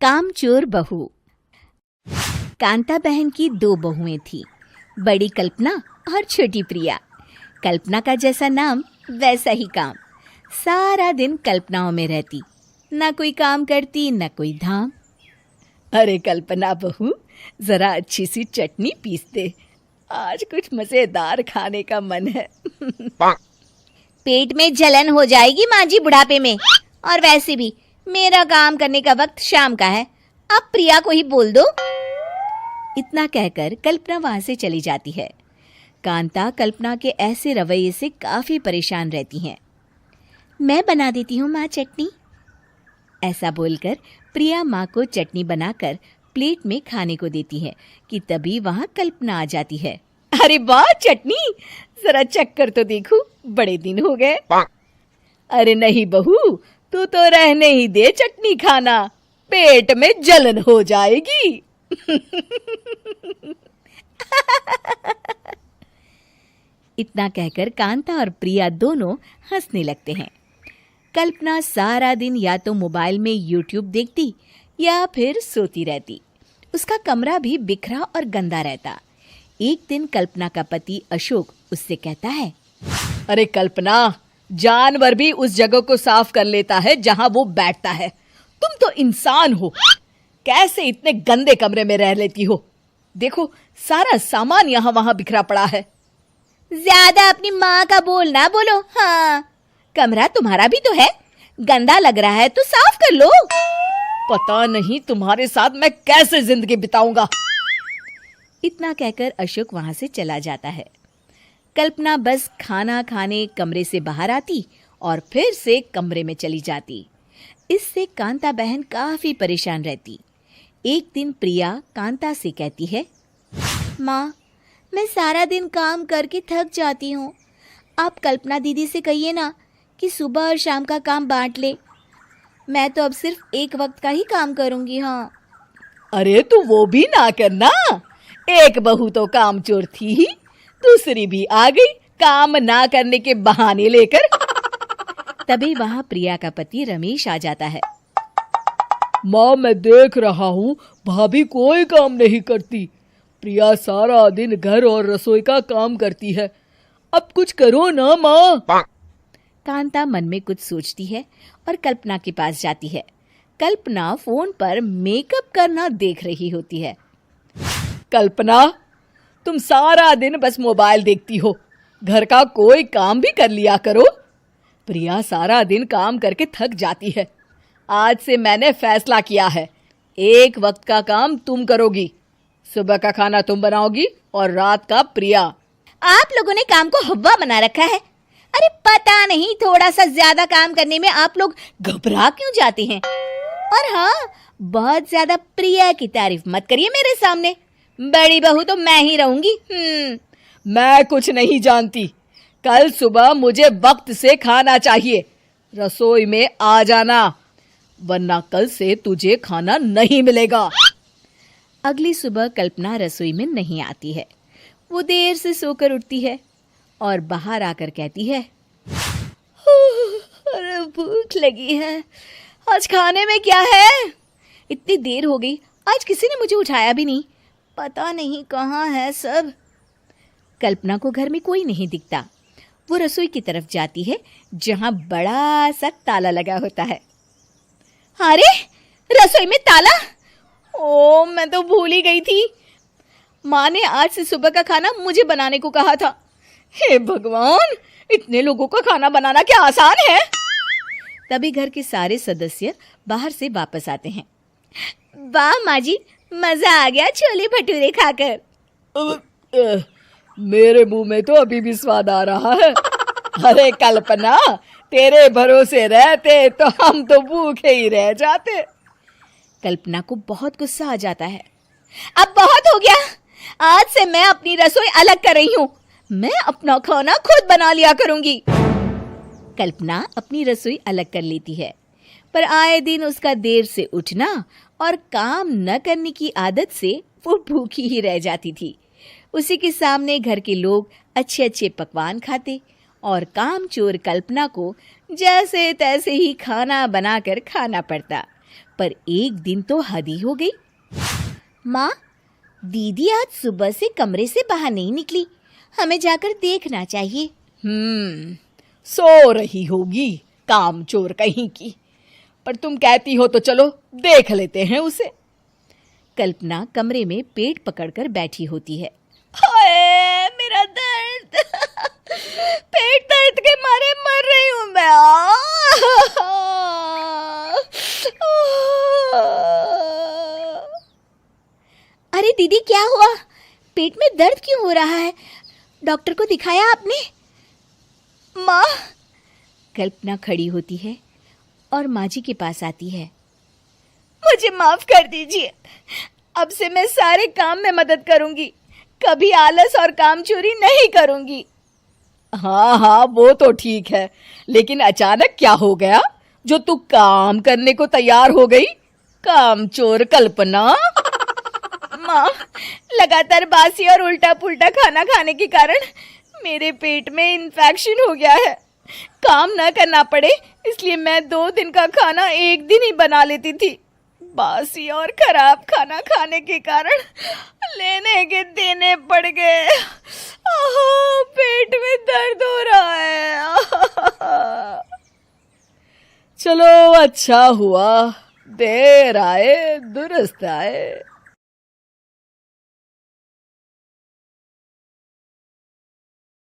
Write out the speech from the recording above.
कामचोर बहू। कांता बहन की 2 बहुएं थी, बड़ी कल्पना और छोटी प्रिया। कल्पना का जैसा नाम वैसा ही काम। सारा दिन कल्पनाओं में रहती, ना कोई काम करती न कोई धाम। अरे कल्पना बहू, जरा अच्छी सी चटनी पीस दे, आज कुछ मजेदार खाने का मन है। पेट में जलन हो जाएगी माँ जी बुढ़ापे में, और वैसे भी मेरा काम करने का वक्त शाम का है, अब प्रिया को ही बोल दो। इतना कहकर कल्पना वहां से चली जाती है। कांता कल्पना के ऐसे रवैये से काफी परेशान रहती हैं। मैं बना देती हूँ माँ चटनी। ऐसा बोलकर प्रिया माँ को चटनी बनाकर प्लेट में खाने को देती है कि तभी वहां कल्पना आ जाती है। अरे वाह चटनी, जरा चक्कर तो देखूं, बड़े दिन हो गए। अरे नहीं बहू, तू तो रहने ही दे चटनी खाना, पेट में जलन हो जाएगी। इतना कहकर कांता और प्रिया दोनों हंसने लगते हैं। कल्पना सारा दिन या तो मोबाइल में यूट्यूब देखती या फिर सोती रहती। उसका कमरा भी बिखरा और गंदा रहता। एक दिन कल्पना का पति अशोक उससे कहता है, अरे कल्पना, जानवर भी उस जगह को साफ कर लेता है जहां वो बैठता है, तुम तो इंसान हो, कैसे इतने गंदे कमरे में रह लेती हो? देखो सारा सामान यहाँ वहां बिखरा पड़ा है। ज्यादा अपनी माँ का बोल ना बोलो। हाँ, कमरा तुम्हारा भी तो है, गंदा लग रहा है तो साफ कर लो। पता नहीं तुम्हारे साथ मैं कैसे जिंदगी बिताऊंगा। इतना कहकर अशोक वहां से चला जाता है। कल्पना बस खाना खाने कमरे से बाहर आती और फिर से कमरे में चली जाती। इससे कांता बहन काफी परेशान रहती। एक दिन प्रिया कांता से कहती है, माँ, मैं सारा दिन काम करके थक जाती हूँ, आप कल्पना दीदी से कहिए ना कि सुबह और शाम का काम बांट ले। मैं तो अब सिर्फ एक वक्त का ही काम करूँगी। हाँ। अरे तू वो भी ना करना, एक बहू तो कामचोर थी ही, दूसरी भी आ गई काम ना करने के बहाने लेकर। तभी वहां प्रिया का पति रमेश आ जाता है। माँ, मैं देख रहा हूँ भाभी कोई काम नहीं करती, प्रिया सारा दिन घर और रसोई का काम करती है, अब कुछ करो ना माँ। कांता मन में कुछ सोचती है और कल्पना के पास जाती है। कल्पना फोन पर मेकअप करना देख रही होती है। कल्पना, तुम सारा दिन बस मोबाइल देखती हो, घर का कोई काम भी कर लिया करो। प्रिया सारा दिन काम करके थक जाती है, आज से मैंने फैसला किया है, एक वक्त का काम तुम करोगी, सुबह का खाना तुम बनाओगी और रात का प्रिया। आप लोगों ने काम को हवा बना रखा है। अरे पता नहीं थोड़ा सा ज्यादा काम करने में आप लोग घबरा क्यों जाते हैं। और हाँ, बहुत ज्यादा प्रिया की तारीफ मत करिए मेरे सामने, बड़ी बहू तो मैं ही रहूंगी। मैं कुछ नहीं जानती, कल सुबह मुझे वक्त से खाना चाहिए, रसोई में आ जाना, वरना कल से तुझे खाना नहीं मिलेगा। अगली सुबह कल्पना रसोई में नहीं आती है। वो देर से सोकर उठती है और बाहर आकर कहती है, अरे भूख लगी है, आज खाने में क्या है? इतनी देर हो गई, आज किसी ने मुझे उठाया भी नहीं, पता नहीं कहाँ है सब। कल्पना को घर में कोई नहीं दिखता। वो रसोई की तरफ जाती है जहां बड़ा सा ताला लगा होता है। अरे रसोई में ताला! ओ, मैं तो भूल ही गई थी। माँ ने आज से सुबह का खाना मुझे बनाने को कहा था। हे भगवान, इतने लोगों का खाना बनाना क्या आसान है? तभी घर के सारे सदस्य बाहर से वापस आते हैं। वाह माँ जी, मजा आ गया छोले भटूरे खाकर। मेरे मुंह में तो अभी भी स्वाद आ रहा है। अरे कल्पना, तेरे भरोसे रहते तो हम तो भूखे ही रह जाते। कल्पना को बहुत गुस्सा आ जाता है। अब बहुत हो गया, आज से मैं अपनी रसोई अलग कर रही हूँ, मैं अपना खाना खुद बना लिया करूंगी। कल्पना अपनी रसोई अलग कर लेती है, पर आए दिन उसका देर से उठना और काम न करने की आदत से वो भूखी ही रह जाती थी। उसी के सामने घर के लोग अच्छे अच्छे पकवान खाते और कामचोर कल्पना को जैसे तैसे ही खाना बनाकर खाना पड़ता। पर एक दिन तो हद ही हो गई। माँ, दीदी आज सुबह से कमरे से बाहर नहीं निकली, हमें जाकर देखना चाहिए। सो रही होगी कामचोर कहीं की, पर तुम कहती हो तो चलो देख लेते हैं उसे। कल्पना कमरे में पेट पकड़कर बैठी होती है। हाय मेरा दर्द, पेट दर्द के मारे मर रही हूं मैं। अरे दीदी, क्या हुआ? पेट में दर्द क्यों हो रहा है? डॉक्टर को दिखाया आपने? माँ, कल्पना खड़ी होती है और माँ जी के पास आती है। मुझे माफ कर दीजिए, अब से मैं सारे काम में मदद करूंगी, कभी आलस और काम चोरी नहीं करूंगी। हाँ, वो तो ठीक है, लेकिन अचानक क्या हो गया जो तू काम करने को तैयार हो गई? कामचोर कल्पना। माँ, लगातार बासी और उल्टा पुल्टा खाना खाने के कारण मेरे पेट में इन्फेक्शन हो गया है। काम न करना पड़े इसलिए मैं 2 दिन का खाना एक दिन ही बना लेती थी। बासी और खराब खाना खाने के कारण लेने के देने पड़ गए। पेट में दर्द हो रहा है। चलो अच्छा हुआ, देर आए दुरुस्त आए।